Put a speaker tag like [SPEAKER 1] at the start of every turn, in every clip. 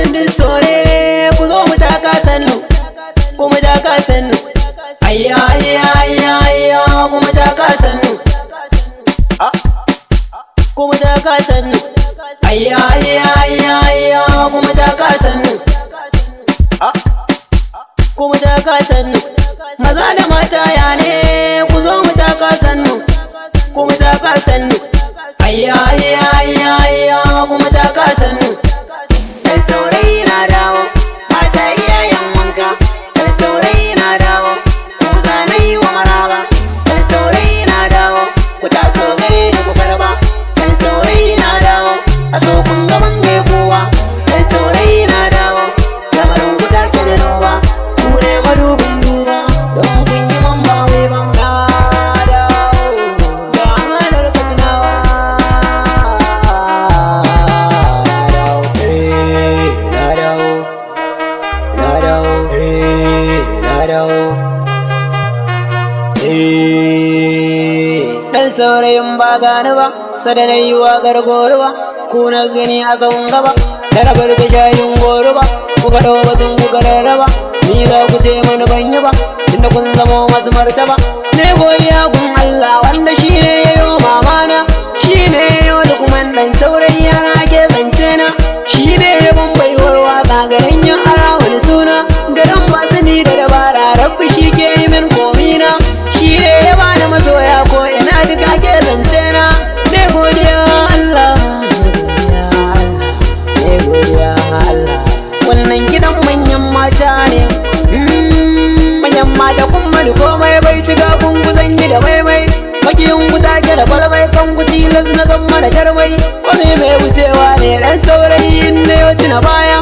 [SPEAKER 1] garin duk sore ku zo mu taka sannu ku mu taka sannu ayya ayya ayya ayya ku mu taka sannu ku mu taka sannu ayya ayya ayya ayya ku mu taka sannu ku mu taka sannu maza da mata ya ne ku zo mu taka sannu ku mu taka sannu ayya ayya ayya ayya ku mu taka sannu dan saurayi na dawo mata iyayen wanka dan saurayi na dawo ku zanai wa maraba dan saurayi na dawo ku taso gare ni ku karba dan saurayi na dawo aso kun ga ban mai kowa dan saurayi na dawo lamarin ku take da roba ku ne madubin duba don kun yi man ba wai ban na dawo ga amanar katsinawa dan saurayin ba gani ba sadanai wa gargoro ba ku na gani a tsawon gaba da rabar da shayin goro ba ku ga dawo batun ku gararraba ni za ku ce mani ban yi ba tunda kun zama masu martaba ne godiya gun Allah wanda shi ne ya yi mamana shi ne ya yi lukman dan saurayi yana ke zance na shi ne ya ban baiwar waka garin yin ara wani suna garin masu ni da dabara rabbi shi ke yi min komina shi ne ya bani masoya ko ina duka ke zance na ne godiya Allah ne godiya Allah wannan gidan manyan mata ne manyan mata kun mani komai bai tuga kun guzan yi da maimai makiyin ku take da kwalmai kan ku tilas na zan mana jarmai wani mai wucewa ne dan saurayi ne yau tuna baya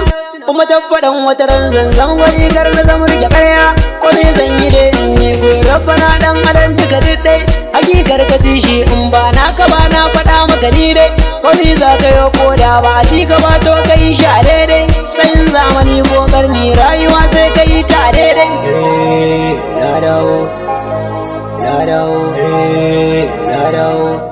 [SPEAKER 1] kuma tabbadan wata ran zanzan gwani kar na zama rike karya ko ne zan yi da in yi goyi rabbana dan adam duka diddai hakikar ka ci shi in ba naka ba na faɗa maka ni dai wani za ka yi koda ba a ci ka ba to ka yi shi a daidai tsayin zamani ko karni rayuwa sai ka yi ta daidai na dawo